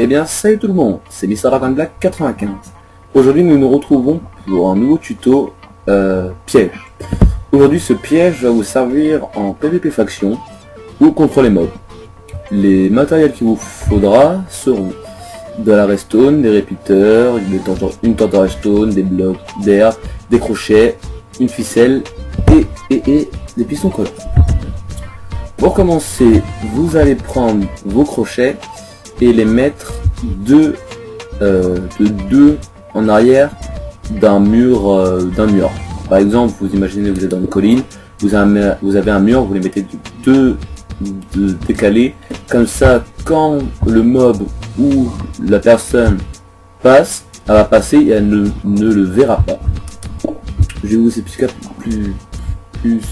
Eh bien, salut tout le monde, c'est Mr Dragon Black 95. Aujourd'hui, nous nous retrouvons pour un nouveau tuto piège. Aujourd'hui, ce piège va vous servir en PvP faction ou contre les mobs. Les matériels qu'il vous faudra seront de la redstone, des repeaters, une tente de redstone, des blocs d'air, des crochets, une ficelle et des pistons collants. Pour commencer, vous allez prendre vos crochets et les mettre de deux en arrière d'un mur, Par exemple, vous imaginez que vous êtes dans une colline, vous avez un mur, vous les mettez deux décalés, comme ça quand le mob ou la personne passe, elle va passer et elle ne le verra pas. Je vais vous expliquer plus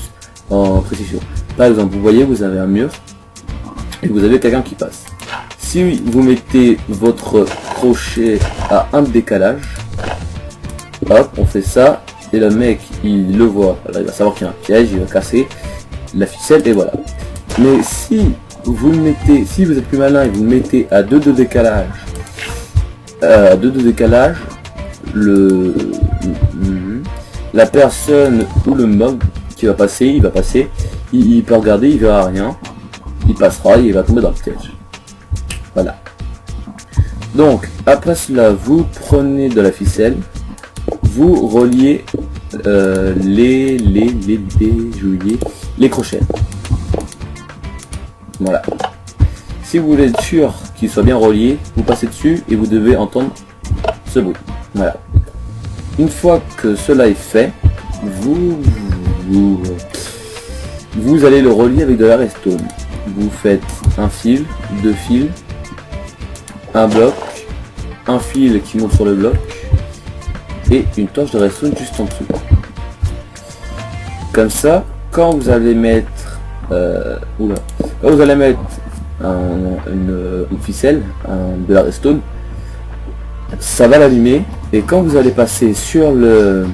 en précision. Par exemple, vous voyez, vous avez un mur et vous avez quelqu'un qui passe. Si vous mettez votre crochet à un décalage, hop, on fait ça, et le mec, il le voit, alors il va savoir qu'il y a un piège, il va casser la ficelle, et voilà. Mais si vous le mettez, si vous êtes plus malin et vous le mettez à 2 de décalage, la personne ou le mob qui va passer, il peut regarder, il verra rien, il passera et il va tomber dans le piège. Voilà. Donc après cela, vous prenez de la ficelle, vous reliez les crochets. Voilà. Si vous voulez être sûr qu'il soit bien relié, vous passez dessus et vous devez entendre ce bruit. Voilà. Une fois que cela est fait, vous allez le relier avec de la redstone. Vous faites un fil, 2 fils, un bloc, un fil qui monte sur le bloc et une torche de redstone juste en dessous. Comme ça, quand vous allez mettre une ficelle, de la redstone, ça va l'allumer et quand vous allez passer sur le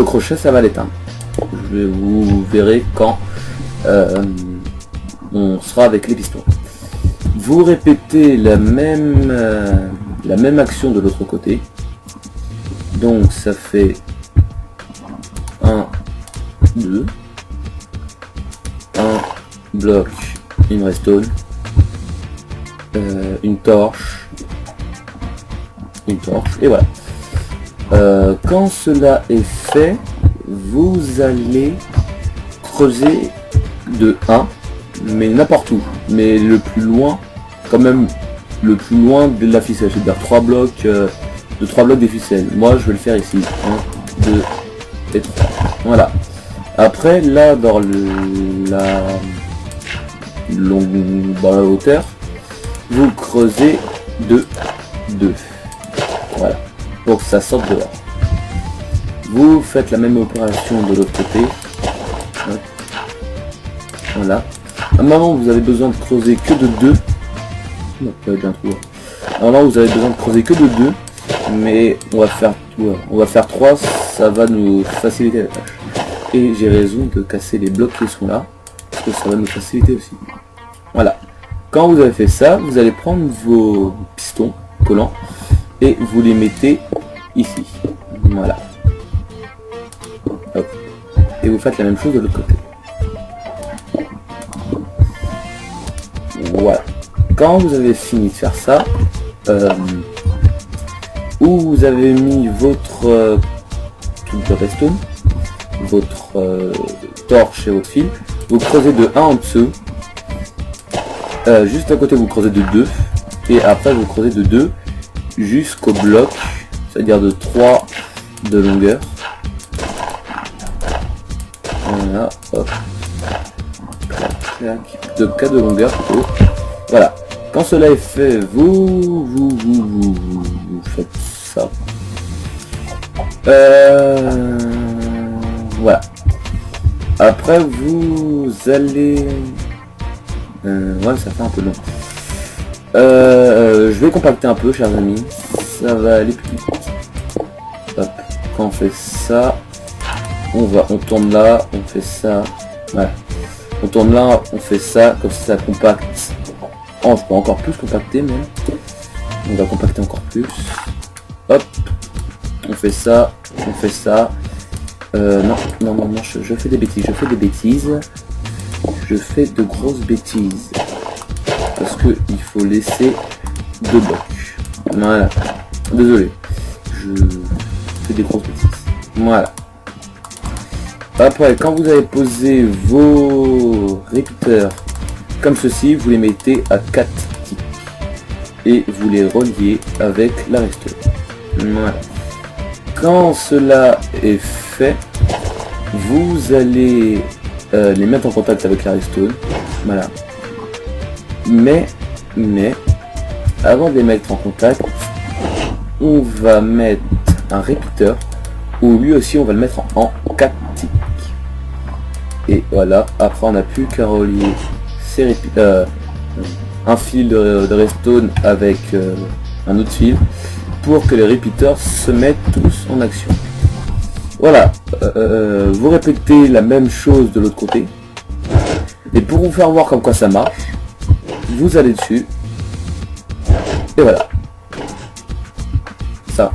crochet, ça va l'éteindre. Vous verrez quand on sera avec les pistons. Vous répétez la même action de l'autre côté. Donc ça fait 1, 2, un bloc, une redstone, une torche, et voilà. Quand cela est fait, vous allez creuser de 1, mais n'importe où, mais le plus loin, quand même le plus loin de la ficelle, c'est-à-dire 3 blocs, de 3 blocs des ficelles. Moi je vais le faire ici, 1, 2 et 3, voilà. Après là, dans la hauteur, vous creusez de 2, voilà, pour que ça sorte dehors. Vous faites la même opération de l'autre côté. Hop. Voilà. À un moment vous avez besoin de creuser que de 2. Non, pas bien trop. À un moment vous avez besoin de creuser que de 2, mais on va faire 3, ça va nous faciliter la tâche. Et j'ai raison de casser les blocs qui sont là, parce que ça va nous faciliter aussi. Voilà. Quand vous avez fait ça, vous allez prendre vos pistons collants et vous les mettez ici. Voilà. Hop. Et vous faites la même chose de l'autre côté. Voilà. Quand vous avez fini de faire ça, où vous avez mis votre truc de redstone, votre torche et votre fil, vous creusez de 1 en dessous, juste à côté vous creusez de 2, et après vous creusez de 2 jusqu'au bloc, c'est-à-dire de 3 de longueur. Voilà, hop. De 4 de longueur plutôt. Voilà. Quand cela est fait, vous faites ça. Voilà. Après vous allez... ouais, ça fait un peu long. Je vais compacter un peu, chers amis. Ça va aller plus vite. Hop. Quand on fait ça, on tourne là, on fait ça. Voilà. On tourne là, on fait ça, comme ça, ça compacte Oh, je peux encore plus compacter même. On va compacter encore plus. Hop. On fait ça. On fait ça. Non, je fais des bêtises. Je fais de grosses bêtises. Parce que il faut laisser 2 blocs. Voilà. Désolé. Je fais des grosses bêtises. Voilà. Après, quand vous avez posé vos répéteurs comme ceci, vous les mettez à 4 ticks. Et vous les reliez avec la resteuse. Voilà. Quand cela est fait, vous allez les mettre en contact avec la redstone. Voilà. Mais, avant de les mettre en contact, on va mettre un répéteur où lui aussi on va le mettre en 4 ticks. Et voilà, après on n'a plus qu'à relier ces un fil de redstone avec un autre fil pour que les repeaters se mettent tous en action. Voilà, vous répétez la même chose de l'autre côté. Et pour vous faire voir comme quoi ça marche, vous allez dessus. Et voilà. Ça.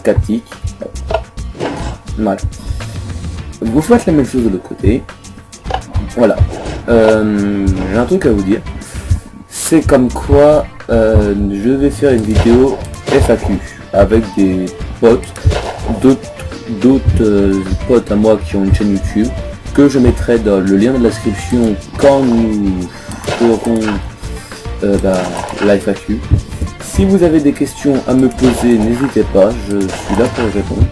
4 ticks. Voilà. Vous faites la même chose de l'autre côté. Voilà. J'ai un truc à vous dire. C'est comme quoi je vais faire une vidéo FAQ avec des potes, d'autres potes à moi qui ont une chaîne YouTube, que je mettrai dans le lien de la description quand nous ferons la FAQ. Si vous avez des questions à me poser, n'hésitez pas, je suis là pour y répondre.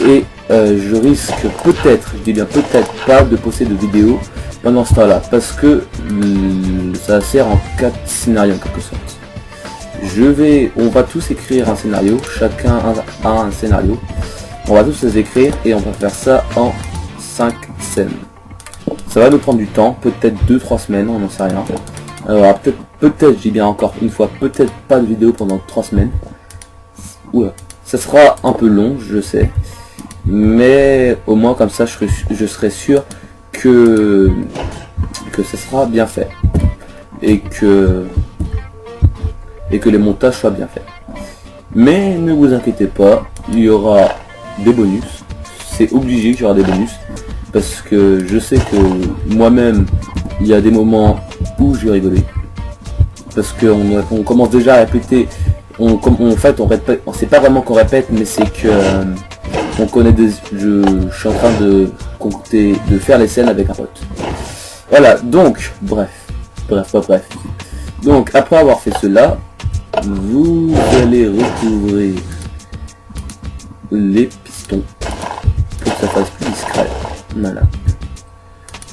Et je risque peut-être, je dis bien peut-être pas, de poster de vidéos pendant ce temps-là, parce que ça sert en 4 scénarios en quelque sorte. On va tous écrire un scénario, chacun a un scénario. On va tous les écrire et on va faire ça en 5 scènes. Ça va nous prendre du temps, peut-être 2-3 semaines, on n'en sait rien. Alors peut-être, je dis bien encore une fois, peut-être pas de vidéo pendant 3 semaines. Oula, ça sera un peu long, je sais. Mais au moins comme ça, je serai sûr que ça sera bien fait. Et que les montages soient bien faits. Mais ne vous inquiétez pas, il y aura des bonus. C'est obligé qu'il y aura des bonus. Parce que je sais que moi-même, il y a des moments où je vais rigoler. Parce qu'on commence déjà à répéter. En fait, on répète. C'est pas vraiment qu'on répète, mais c'est que on connaît des. Je suis en train de compter, de faire les scènes avec un pote. Voilà. Donc, bref. Donc, après avoir fait cela, vous allez recouvrir les pistons pour que ça fasse plus discret. Voilà.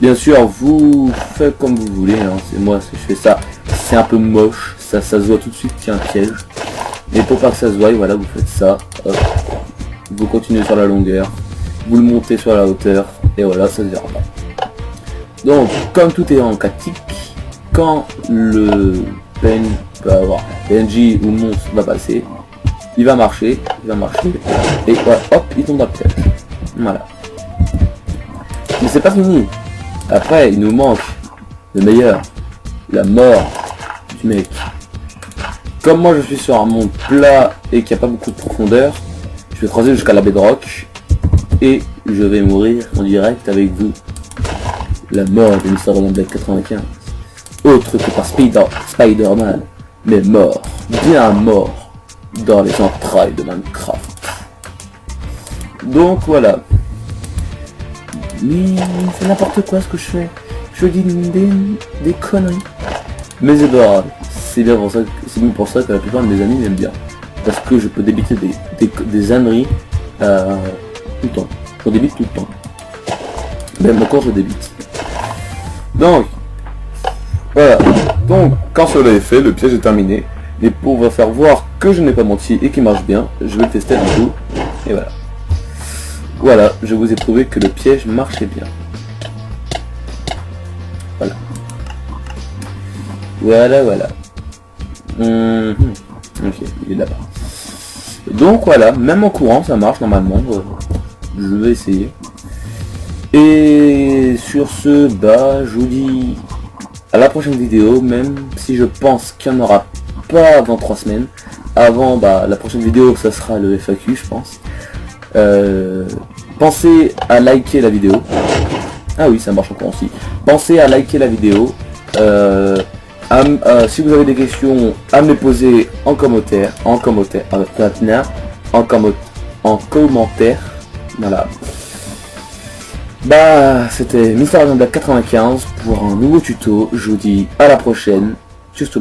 Bien sûr, vous faites comme vous voulez. Hein. C'est moi, si je fais ça, c'est un peu moche. Ça se voit tout de suite qu'il y a un piège. Mais pour pas que ça se voie, voilà, vous faites ça. Hop. Vous continuez sur la longueur. Vous le montez sur la hauteur. Et voilà, ça se verra pas. Donc, comme tout est en 4 ticks, quand le PNJ ou le monstre va passer, il va marcher, et voilà, hop, il tombe dans le piège. Voilà. Mais c'est pas fini. Après, il nous manque le meilleur, la mort du mec. Comme moi je suis sur un monde plat et qu'il n'y a pas beaucoup de profondeur, je vais creuser jusqu'à la bedrock et je vais mourir en direct avec vous. La mort de Mr. Black 95. Autre que par Spider-Man, mais mort, bien mort, dans les entrailles de Minecraft. Donc voilà. Mais c'est n'importe quoi ce que je fais. Je dis des conneries. Mais c'est pas grave. C'est bien pour ça que la plupart de mes amis m'aiment bien. Parce que je peux débiter des âneries tout le temps. Je débite tout le temps. Même encore je débite. Donc, voilà. Donc, quand cela est fait, le piège est terminé. Et pour vous faire voir que je n'ai pas menti et qu'il marche bien, je vais le tester un coup. Et voilà. Voilà, je vous ai prouvé que le piège marchait bien. Voilà. Voilà. Ok, il est là-bas. Donc voilà, même en courant, ça marche normalement. Je vais essayer. Et sur ce, bah, je vous dis à la prochaine vidéo, même si je pense qu'il n'y en aura pas avant 3 semaines. Avant, la prochaine vidéo, ça sera le FAQ, je pense. Pensez à liker la vidéo. Ah oui, ça marche encore aussi. Pensez à liker la vidéo. Si vous avez des questions, à me les poser en commentaire. En commentaire. Voilà. C'était Mr. Black 95 pour un nouveau tuto. Je vous dis à la prochaine.